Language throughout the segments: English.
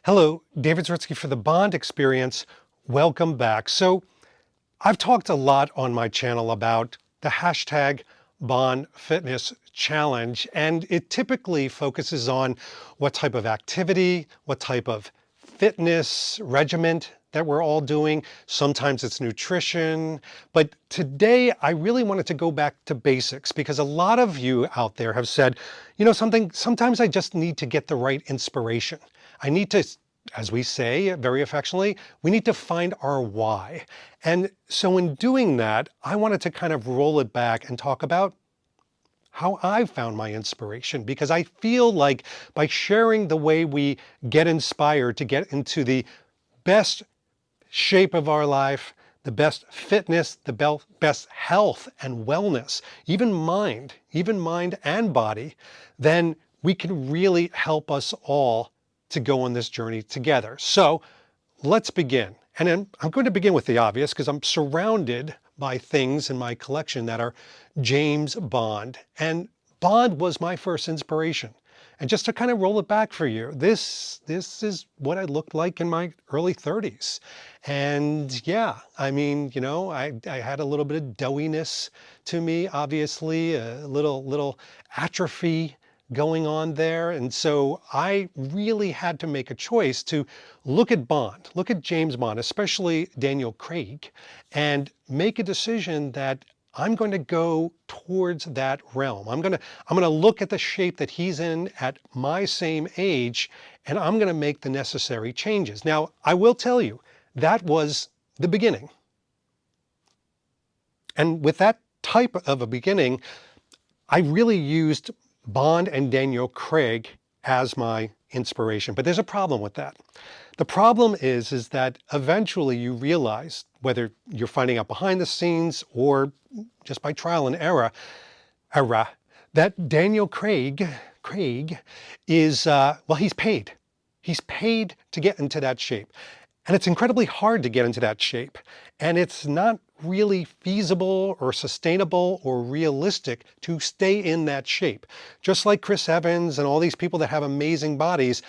Hello, David Zritsky for the Bond Experience. Welcome back. So I've talked a lot on my channel about the hashtag Bond Fitness Challenge, and it typically focuses on what type of activity, what type of fitness regimen that we're all doing. Sometimes it's nutrition, but today I really wanted to go back to basics because a lot of you out there have said, you know something, sometimes I just need to get the right inspiration. I need to, as we say very affectionately, we need to find our why. And so in doing that, I wanted to kind of roll it back and talk about how I found my inspiration, because I feel like by sharing the way we get inspired to get into the best shape of our life, the best fitness, the best health and wellness, even mind and body, then we can really help us all to go on this journey together. So let's begin. And then I'm going to begin with the obvious because I'm surrounded by things in my collection that are James Bond. And Bond was my first inspiration. And just to kind of roll it back for you, this is what I looked like in my early 30s. And yeah, I mean, you know, I had a little bit of doughiness to me, obviously, a little atrophy going on there. And so I really had to make a choice to look at Bond, look at James Bond, especially Daniel Craig, and make a decision that I'm going to go towards that realm. I'm going to look at the shape that he's in at my same age, and I'm going to make the necessary changes. Now, I will tell you, that was the beginning. And with that type of a beginning, I really used Bond and Daniel Craig as my inspiration. But there's a problem with that. The problem is that eventually you realize, whether you're finding out behind the scenes or just by trial and error, that Daniel Craig is, well, he's paid. He's paid to get into that shape. And it's incredibly hard to get into that shape. And it's not really feasible or sustainable or realistic to stay in that shape. Just like Chris Evans and all these people that have amazing bodies,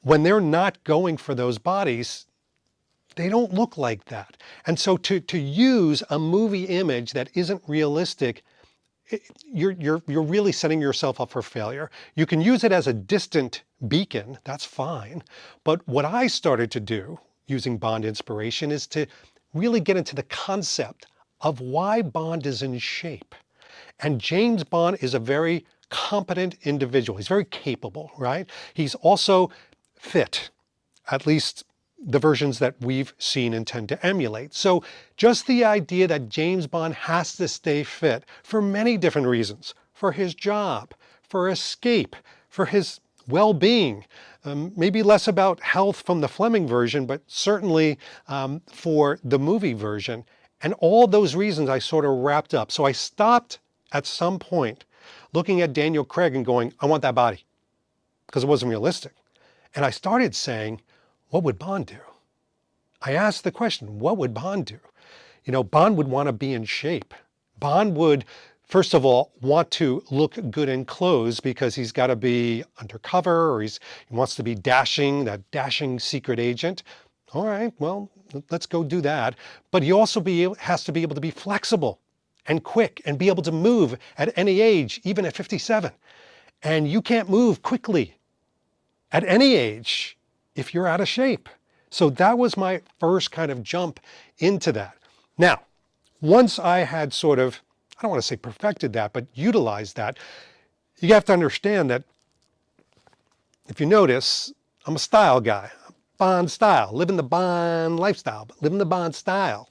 when they're not going for those bodies, they don't look like that. And so to use a movie image that isn't realistic, you're really setting yourself up for failure. You can use it as a distant beacon, that's fine. But what I started to do using Bond inspiration is to really get into the concept of why Bond is in shape. And James Bond is a very competent individual. He's very capable, right? He's also fit, at least the versions that we've seen and tend to emulate. So just the idea that James Bond has to stay fit for many different reasons, for his job, for escape, for his well-being, maybe less about health from the Fleming version, but certainly for the movie version. And all those reasons I sort of wrapped up. So I stopped at some point looking at Daniel Craig and going, I want that body, because it wasn't realistic. And I started saying, what would Bond do? I asked the question, what would Bond do? You know, Bond would want to be in shape. Bond would, first of all, want to look good in clothes because he's got to be undercover, or he wants to be dashing, that dashing secret agent. All right, well, let's go do that. But he also has to be able to be flexible and quick and be able to move at any age, even at 57. And you can't move quickly at any age if you're out of shape. So that was my first kind of jump into that. Now, once I had sort of, I don't want to say perfected that, but utilized that, you have to understand that if you notice, I'm a style guy, Bond style, living the Bond lifestyle, but living the Bond style,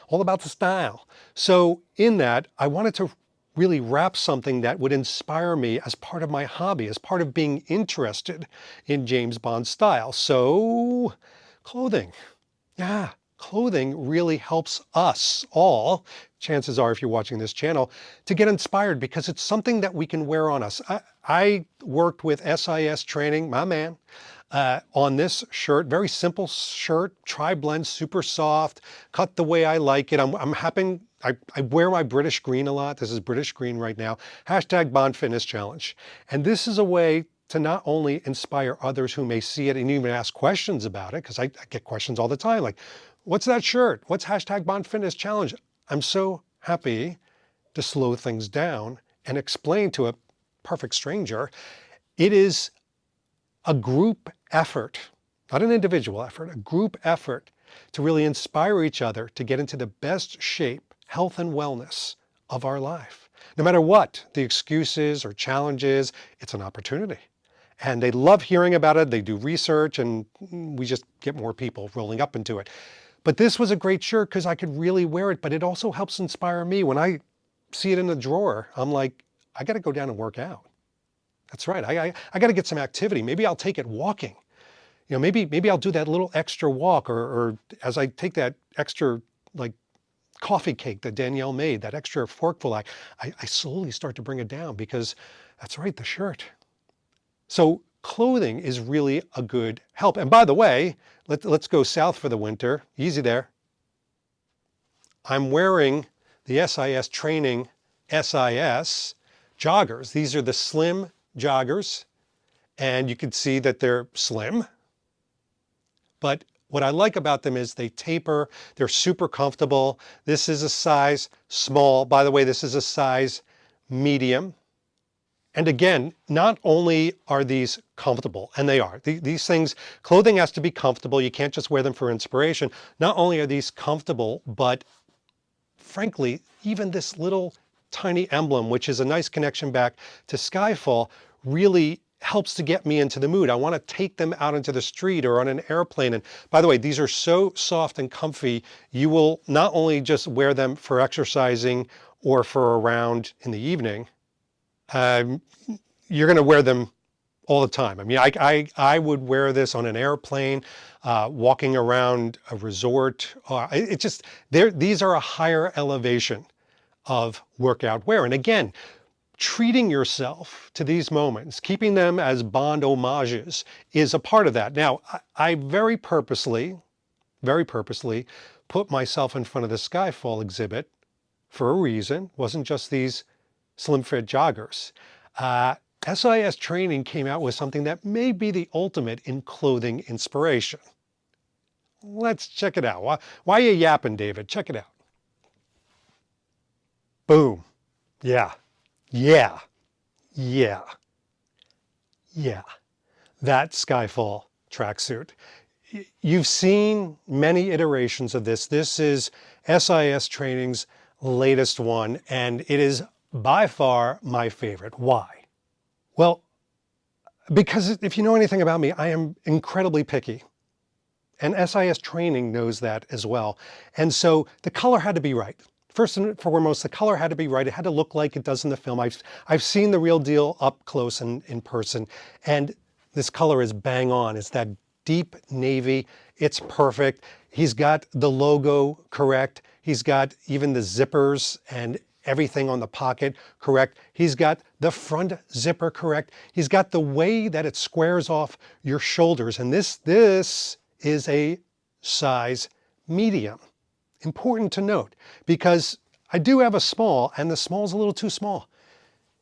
all about the style. So in that, I wanted to really wrap something that would inspire me as part of my hobby, as part of being interested in James Bond style. So clothing. Yeah, clothing really helps us all, chances are if you're watching this channel, to get inspired because it's something that we can wear on us. I worked with SIS Training, my man, on this shirt, very simple shirt, tri-blend, super soft, cut the way I like it. I'm happy. I wear my British green a lot. This is British green right now. Hashtag Bond Fitness Challenge. And this is a way to not only inspire others who may see it and even ask questions about it, because I get questions all the time like, what's that shirt? What's hashtag Bond Fitness Challenge? I'm so happy to slow things down and explain to a perfect stranger. It is a group effort, not an individual effort, a group effort to really inspire each other to get into the best shape, health and wellness of our life. No matter what the excuses or challenges, it's an opportunity. And they love hearing about it. They do research and we just get more people rolling up into it. But this was a great shirt because I could really wear it, but it also helps inspire me. When I see it in the drawer, I'm like, I got to go down and work out. That's right. I got to get some activity. Maybe I'll take it walking. You know, maybe I'll do that little extra walk or as I take that extra like coffee cake that Danielle made, that extra forkful, I slowly start to bring it down because that's right, the shirt. So clothing is really a good help. And by the way, let's go south for the winter. Easy there. I'm wearing the SIS Training SIS joggers. These are the slim joggers. And you can see that they're slim. But what I like about them is they taper. They're super comfortable. This is a size small. By the way, this is a size medium. And again, not only are these comfortable, and they are, these things, clothing has to be comfortable. You can't just wear them for inspiration. Not only are these comfortable, but frankly, even this little tiny emblem, which is a nice connection back to Skyfall, really helps to get me into the mood. I want to take them out into the street or on an airplane. And by the way, these are so soft and comfy. You will not only just wear them for exercising or for around in the evening, you're going to wear them all the time. I mean, I would wear this on an airplane, walking around a resort. It just, these are a higher elevation of workout wear. And again, treating yourself to these moments, keeping them as Bond homages is a part of that. Now, I very purposely put myself in front of the Skyfall exhibit for a reason. It wasn't just these slim fit joggers. SIS Training came out with something that may be the ultimate in clothing inspiration. Let's check it out. Why are you yapping, David? Check it out. Boom. Yeah. Yeah. Yeah. Yeah. That Skyfall tracksuit. You've seen many iterations of this. This is SIS Training's latest one, and it is by far my favorite. Why? Well, because if you know anything about me, I am incredibly picky. And SIS Training knows that as well. And so the color had to be right. First and foremost, the color had to be right. It had to look like it does in the film. I've seen the real deal up close and in person, and this color is bang on. It's that deep navy. It's perfect. He's got the logo correct. He's got even the zippers and everything on the pocket correct. He's got the front zipper correct. He's got the way that it squares off your shoulders. And this is a size medium. Important to note, because I do have a small, and the small is a little too small.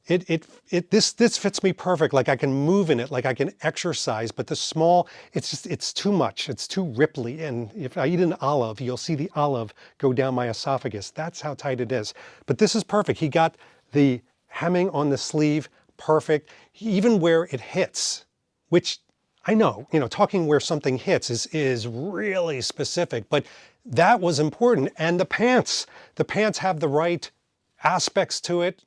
This fits me perfect. Like I can move in it, like I can exercise, but the small, it's too much. It's too ripply. And if I eat an olive, you'll see the olive go down my esophagus. That's how tight it is. But this is perfect. He got the hemming on the sleeve perfect, even where it hits, which I know, talking where something hits is really specific, but that was important. And the pants have the right aspects to it.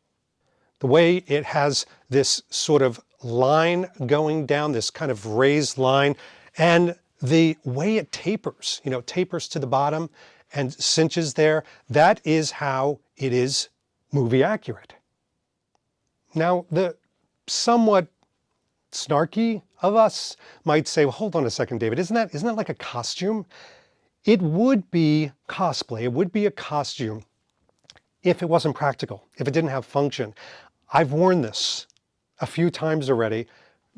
The way it has this sort of line going down, this kind of raised line, and the way it tapers, tapers to the bottom and cinches there, that is how it is movie accurate. Now, the somewhat snarky of us might say, well, hold on a second, David, isn't that like a costume? It would be cosplay. It would be a costume if it wasn't practical, if it didn't have function. I've worn this a few times already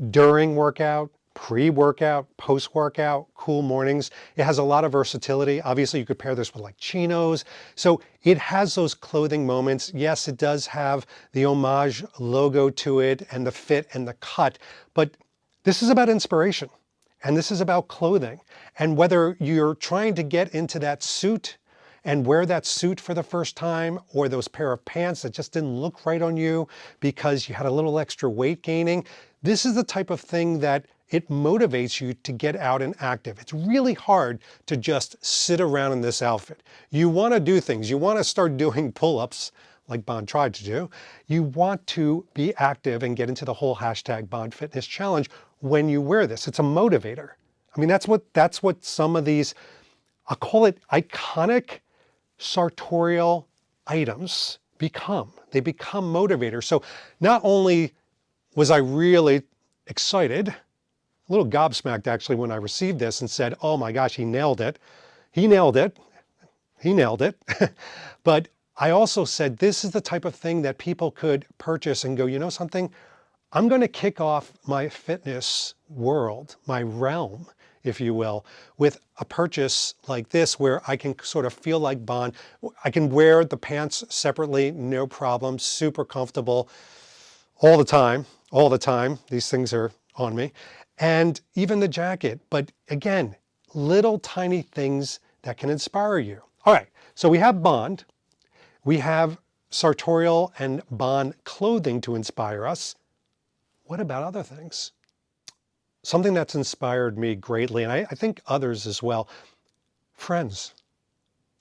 during workout, pre-workout, post-workout, cool mornings. It has a lot of versatility. Obviously, you could pair this with like chinos. So it has those clothing moments. Yes, it does have the homage logo to it and the fit and the cut, but this is about inspiration and this is about clothing. And whether you're trying to get into that suit and wear that suit for the first time, or those pair of pants that just didn't look right on you because you had a little extra weight gaining, this is the type of thing that it motivates you to get out and active. It's really hard to just sit around in this outfit. You want to do things. You want to start doing pull-ups like Bond tried to do. You want to be active and get into the whole hashtag Bond Fitness Challenge when you wear this. It's a motivator. I mean, that's what some of these, I'll call it iconic sartorial items become. They become motivators. So not only was I really excited, a little gobsmacked actually when I received this and said, oh my gosh, he nailed it. He nailed it. He nailed it. But I also said, this is the type of thing that people could purchase and go, you know something? I'm going to kick off my fitness world, my realm, if you will, with a purchase like this where I can sort of feel like Bond. I can wear the pants separately, no problem, super comfortable all the time, all the time. These things are on me. And even the jacket. But again, little tiny things that can inspire you. All right, so we have Bond. We have sartorial and Bond clothing to inspire us. What about other things? Something that's inspired me greatly, and I think others as well, friends.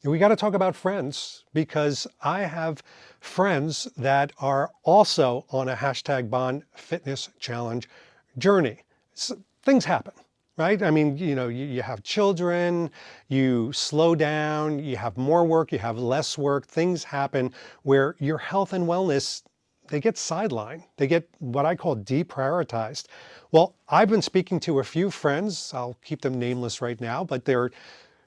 We got to talk about friends because I have friends that are also on a hashtag Bond Fitness Challenge journey. So, things happen, right? I mean, you know, you have children, you slow down, you have more work, you have less work. Things happen where your health and wellness, they get sidelined. They get what I call deprioritized. Well, I've been speaking to a few friends, I'll keep them nameless right now, but they're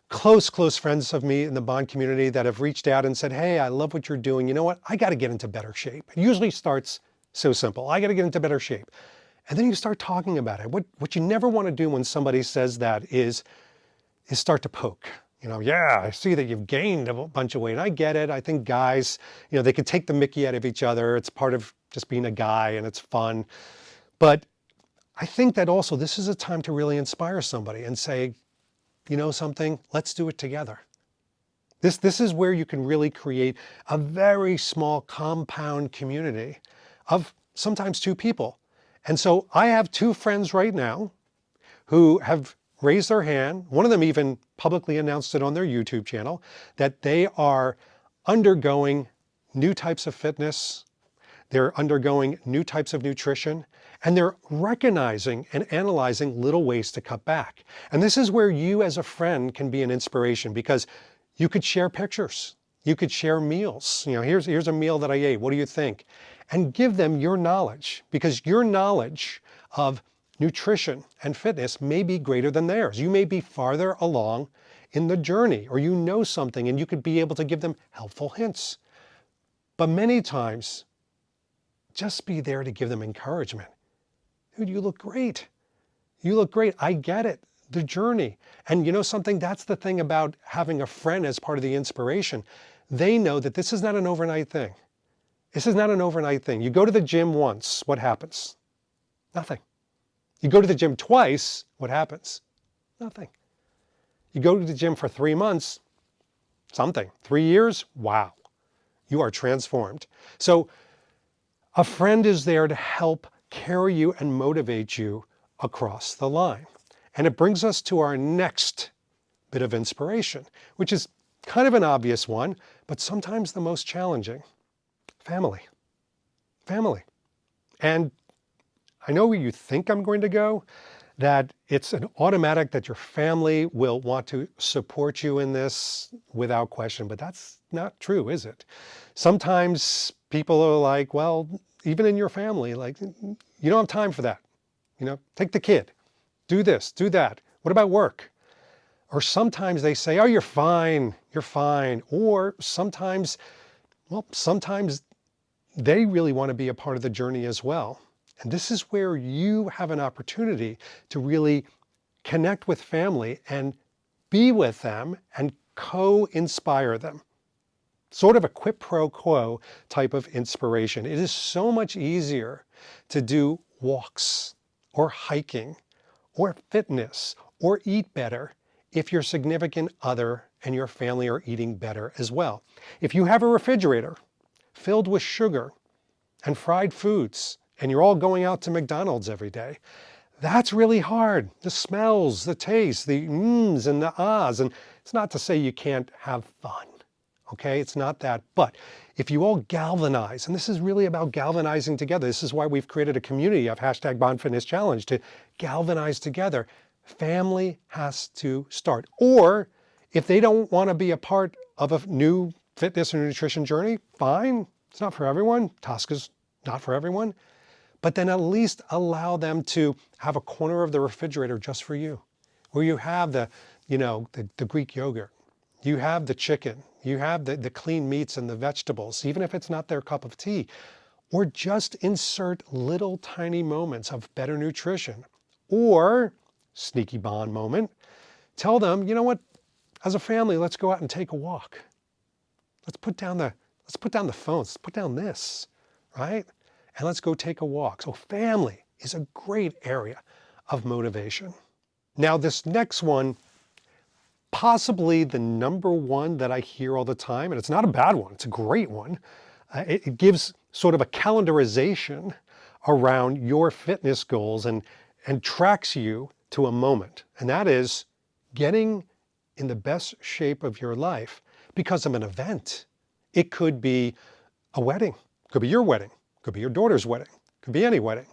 close friends of me in the Bond community that have reached out and said, hey, I love what you're doing. You know what? I got to get into better shape. It usually starts so simple. I got to get into better shape. And then you start talking about it. What you never want to do when somebody says that is start to poke. You know, yeah, I see that you've gained a bunch of weight. I get it. I think guys, you know, they can take the mickey out of each other. It's part of just being a guy and it's fun. But I think that also this is a time to really inspire somebody and say, you know something, let's do it together. This is where you can really create a very small compound community of sometimes two people. And so I have two friends right now who have raised their hand. One of them even publicly announced it on their YouTube channel that they are undergoing new types of fitness. They're undergoing new types of nutrition, and they're recognizing and analyzing little ways to cut back. And this is where you as a friend can be an inspiration because you could share pictures. You could share meals. You know, here's a meal that I ate. What do you think? And give them your knowledge because your knowledge of nutrition and fitness may be greater than theirs. You may be farther along in the journey, or you know something and you could be able to give them helpful hints. But many times, just be there to give them encouragement. Dude, you look great. You look great. I get it. The journey. And you know something? That's the thing about having a friend as part of the inspiration. They know that this is not an overnight thing. This is not an overnight thing. You go to the gym once, what happens? Nothing. You go to the gym twice, what happens? Nothing. You go to the gym for 3 months, something. 3 years, wow. You are transformed. So a friend is there to help carry you and motivate you across the line. And it brings us to our next bit of inspiration, which is kind of an obvious one, but sometimes the most challenging. Family. Family. And I know where you think I'm going to go, that it's an automatic that your family will want to support you in this without question, but that's not true, is it? Sometimes people are like, well, even in your family, like, you don't have time for that. You know, take the kid, do this, do that. What about work? Or sometimes they say, oh, you're fine, you're fine. Or sometimes, well, sometimes they really want to be a part of the journey as well. And this is where you have an opportunity to really connect with family and be with them and co-inspire them. Sort of a quid pro quo type of inspiration. It is so much easier to do walks or hiking or fitness or eat better if your significant other and your family are eating better as well. If you have a refrigerator filled with sugar and fried foods and you're all going out to McDonald's every day, that's really hard. The smells, the taste, the mms and the ahs. And it's not to say you can't have fun. Okay, it's not that. But if you all galvanize, and this is really about galvanizing together. This is why we've created a community of #BondFitnessChallenge to galvanize together. Family has to start. Or if they don't want to be a part of a new fitness or nutrition journey, fine. It's not for everyone. Tosca's not for everyone. But then at least allow them to have a corner of the refrigerator just for you, where you have the Greek yogurt, you have the chicken, you have the clean meats and the vegetables, even if it's not their cup of tea, or just insert little tiny moments of better nutrition. Or, sneaky bond moment, tell them, you know what, as a family, let's go out and take a walk. Let's put down the phones, let's put down this, right? And let's go take a walk. So family is a great area of motivation. Now this next one, possibly the number one that I hear all the time, and it's not a bad one, it's a great one. It gives sort of a calendarization around your fitness goals and tracks you to a moment. And that is getting in the best shape of your life because of an event. It could be a wedding, could be your wedding, could be your daughter's wedding, could be any wedding,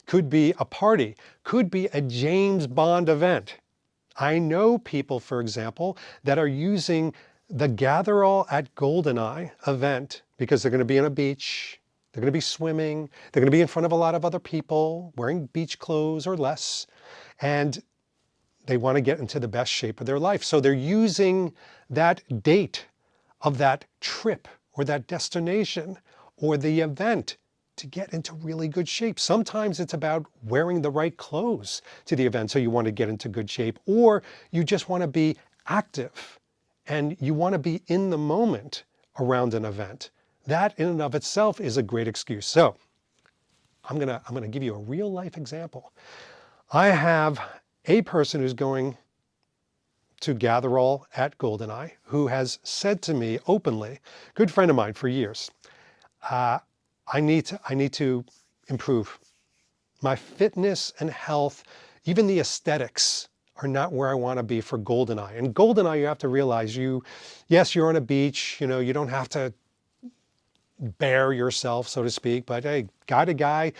could be a party, could be a James Bond event. I know people, for example, that are using the Gather All at Goldeneye event because they're going to be on a beach, they're going to be swimming, they're going to be in front of a lot of other people wearing beach clothes or less, and they want to get into the best shape of their life. So they're using that date of that trip or that destination or the event to get into really good shape. Sometimes it's about wearing the right clothes to the event, so you want to get into good shape, or you just want to be active and you want to be in the moment around an event. That in and of itself is a great excuse. So I'm gonna give you a real life example. I have a person who's going to Gather All at Goldeneye who has said to me openly, good friend of mine for years, I need to improve. My fitness and health, even the aesthetics, are not where I want to be for Goldeneye. And Goldeneye, you have to realize yes, you're on a beach, you don't have to bare yourself, so to speak, but hey, guy to guy,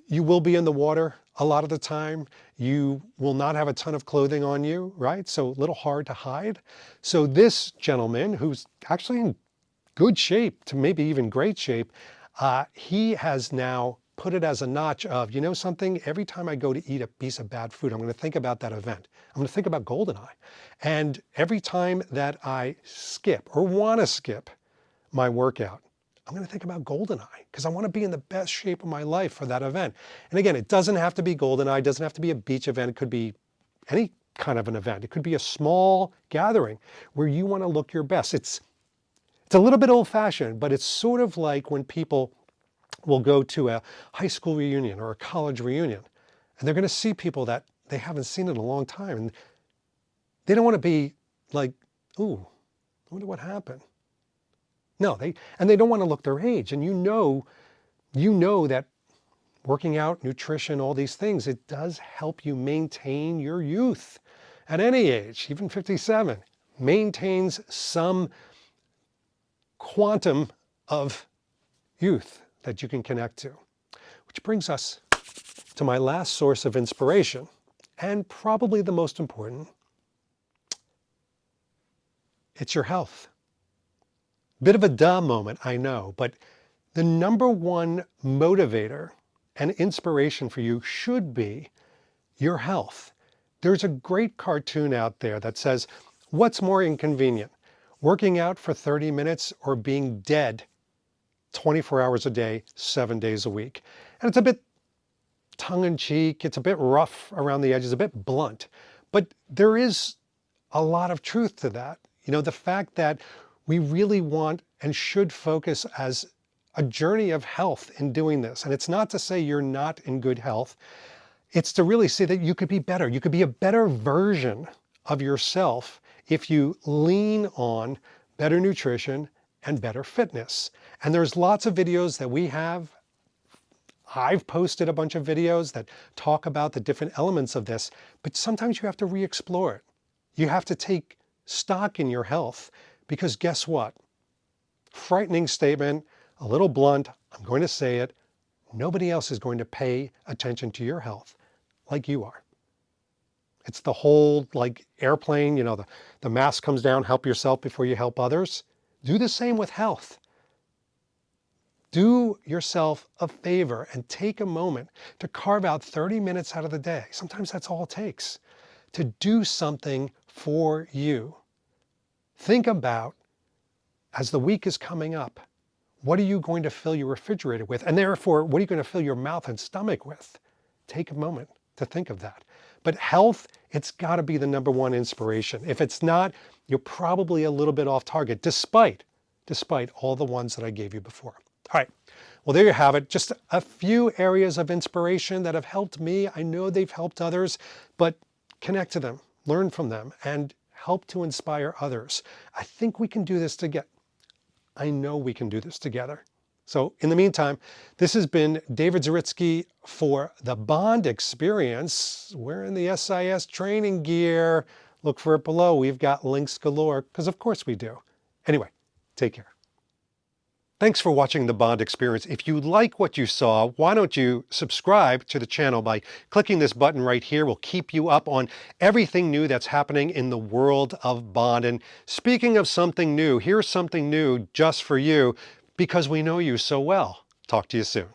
you will be in the water a lot of the time. You will not have a ton of clothing on you, right? So a little hard to hide. So this gentleman, who's actually in good shape to maybe even great shape, he has now put it as a notch of, you know something, every time I go to eat a piece of bad food, I'm going to think about that event. I'm going to think about Goldeneye. And every time that I skip or want to skip my workout, I'm going to think about Goldeneye because I want to be in the best shape of my life for that event. And again, it doesn't have to be Goldeneye. It doesn't have to be a beach event. It could be any kind of an event. It could be a small gathering where you want to look your best. It's a little bit old-fashioned, but it's sort of like when people will go to a high school reunion or a college reunion, and they're going to see people that they haven't seen in a long time. And they don't want to be like, ooh, I wonder what happened. No, they don't want to look their age. And you know that working out, nutrition, all these things, it does help you maintain your youth at any age, even 57, maintains some quantum of youth that you can connect to. Which brings us to my last source of inspiration, and probably the most important. It's your health. Bit of a duh moment, I know, but the number one motivator and inspiration for you should be your health. There's a great cartoon out there that says, what's more inconvenient, working out for 30 minutes or being dead 24 hours a day, 7 days a week? And it's a bit tongue-in-cheek, it's a bit rough around the edges, a bit blunt, but there is a lot of truth to that. You know, the fact that we really want and should focus as a journey of health in doing this. And it's not to say you're not in good health. It's to really see that you could be better. You could be a better version of yourself if you lean on better nutrition and better fitness. And there's lots of videos that we have. I've posted a bunch of videos that talk about the different elements of this, but sometimes you have to re-explore it. You have to take stock in your health because guess what? Frightening statement, a little blunt, I'm going to say it. Nobody else is going to pay attention to your health like you are. It's the whole like airplane, you know, the mask comes down, help yourself before you help others. Do the same with health. Do yourself a favor and take a moment to carve out 30 minutes out of the day. Sometimes that's all it takes to do something for you. Think about, as the week is coming up, what are you going to fill your refrigerator with? And therefore, what are you going to fill your mouth and stomach with? Take a moment to think of that. But health, it's got to be the number one inspiration. If it's not, you're probably a little bit off target, despite all the ones that I gave you before. All right. Well, there you have it. Just a few areas of inspiration that have helped me. I know they've helped others, but connect to them, learn from them, and help to inspire others. I think we can do this together. I know we can do this together. So in the meantime, this has been David Zaritsky for the Bond Experience. We're in the SIS training gear. Look for it below. We've got links galore, because of course we do. Anyway, take care. Thanks for watching the Bond Experience. If you like what you saw, why don't you subscribe to the channel by clicking this button right here. We'll keep you up on everything new that's happening in the world of Bond. And speaking of something new, here's something new just for you because we know you so well. Talk to you soon.